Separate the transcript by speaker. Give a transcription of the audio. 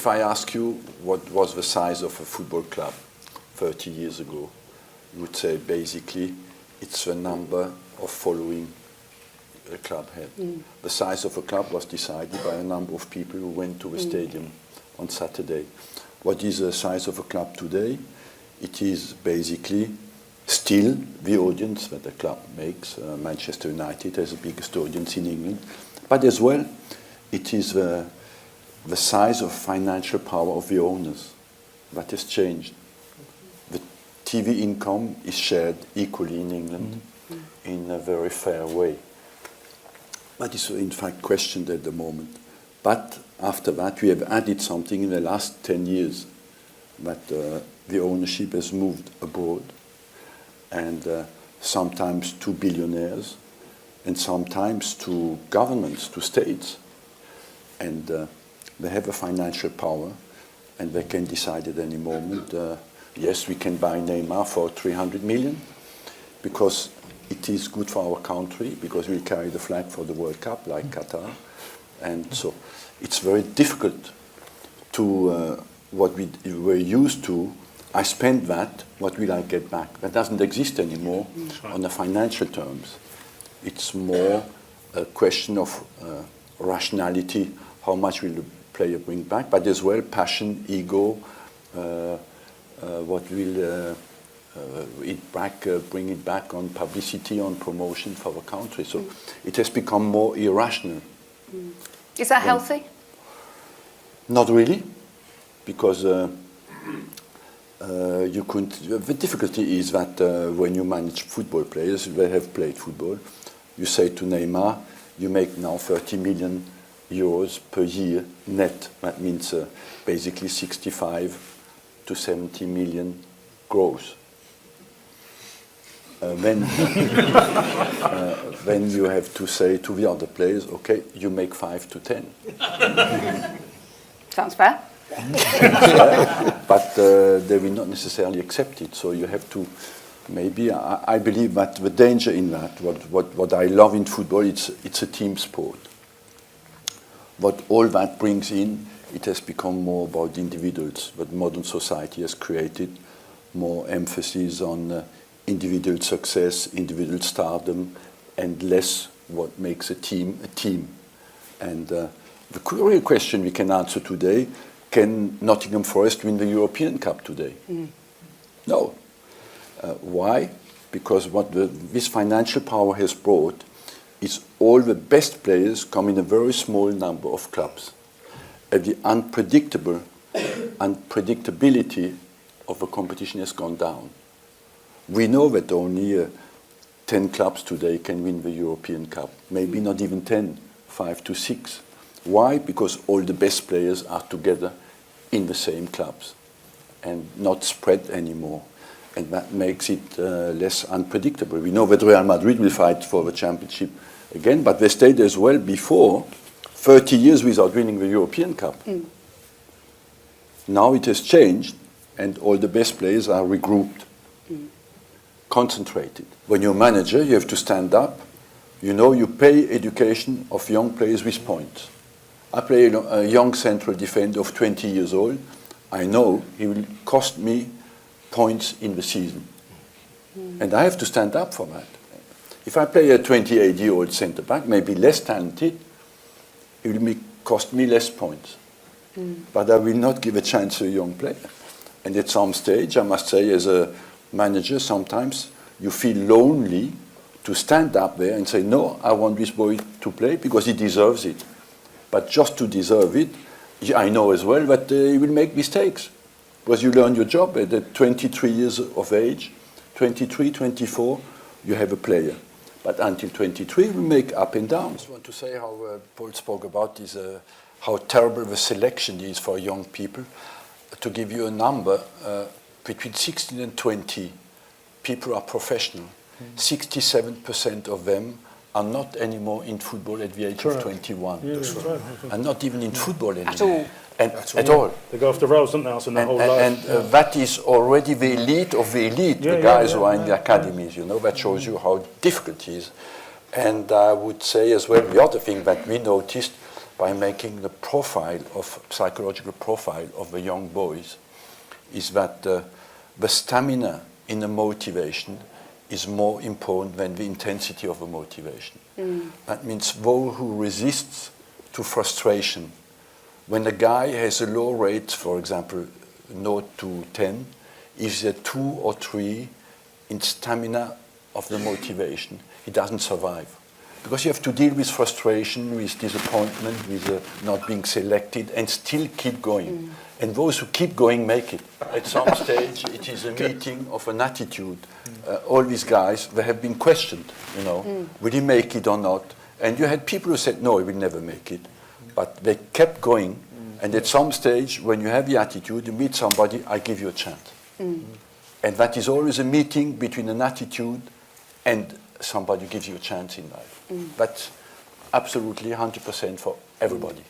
Speaker 1: if I ask you what was the size of a football club 30 years ago, you would say basically it's the number of following a club had. The size of a club was decided by a number of people who went to the stadium on Saturday. What is the size of a club today? It is basically still the audience that the club makes. Manchester United has the biggest audience in England. But as well, it is the size of financial power of the owners that has changed. The TV income is shared equally in England in a very fair way. That is in fact questioned at the moment. But after that, we have added something in the last 10 years, that the ownership has moved abroad, and sometimes to billionaires, and sometimes to governments, to states. And they have a financial power, and they can decide at any moment, yes, we can buy Neymar for 300 million, because it is good for our country, because we carry the flag for the World Cup, like Qatar. And so it's very difficult to what we were used to. I spend that, what will I get back? That doesn't exist anymore on the financial terms. It's more a question of rationality, how much will the player bring back, but as well passion, ego, what will bring it back on publicity, on promotion for the country. So it has become more irrational.
Speaker 2: Is that healthy?
Speaker 1: Not really, because you couldn't. The difficulty is that when you manage football players, they have played football, you say to Neymar, you make now 30 million euros per year net. That means basically 65 to 70 million gross. Then you have to say to the other players, okay, you make 5 to 10.
Speaker 2: Sounds fair.
Speaker 1: But they will not necessarily accept it. So you have to, maybe, I believe that the danger in that, what I love in football, it's a team sport. What all that brings in, it has become more about individuals. But modern society has created more emphasis on individual success, individual stardom, and less what makes a team a team. And the real question we can answer today, can Nottingham Forest win the European Cup today? No. Why? Because what this financial power has brought is all the best players come in a very small number of clubs. And the unpredictability of the competition has gone down. We know that only 10 clubs today can win the European Cup. Maybe not even 10, 5 to 6. Why? Because all the best players are together in the same clubs and not spread anymore. And that makes it less unpredictable. We know that Real Madrid will fight for the championship again, but they stayed as well before 30 years without winning the European Cup. Now it has changed, and all the best players are regrouped, concentrated. When you're a manager, you have to stand up. You know, you pay education of young players with points. I play a young central defender of 20 years old. I know he will cost me points in the season. And I have to stand up for that. If I play a 28-year-old centre-back, maybe less talented, it will cost me less points. But I will not give a chance to a young player. And at some stage, I must say, as a manager, sometimes you feel lonely to stand up there and say, no, I want this boy to play because he deserves it. But just to deserve it, I know as well that he will make mistakes. Because you learn your job at 23 years of age, 23, 24, you have a player. But until 23, we make up and down. I just want to say how Paul spoke about is how terrible the selection is for young people. To give you a number, between 16 and 20, people are professional. 67% of them are not anymore in football at the age of 21.
Speaker 3: Yeah, that's right.
Speaker 1: And not even in football anymore.
Speaker 2: At all.
Speaker 1: At all.
Speaker 3: They go off the rails, don't they? So their whole life.
Speaker 1: And that is already the elite of the elite, the guys who are in the academies, you know, that shows you how difficult it is. And I would say as well, the other thing that we noticed, by making the psychological profile of the young boys is that the stamina in the motivation is more important than the intensity of the motivation. That means those who resist to frustration, when a guy has a low rate, for example, 0 to 10, if there 2 or 3 in stamina of the motivation, he doesn't survive. Because you have to deal with frustration, with disappointment, with not being selected, and still keep going. And those who keep going make it. At some stage, it is a meeting of an attitude. All these guys, they have been questioned, you know, will he make it or not? And you had people who said, no, he will never make it. But they kept going. And at some stage, when you have the attitude, you meet somebody, I give you a chance. And that is always a meeting between an attitude and somebody who gives you a chance in life. That's absolutely 100% for everybody.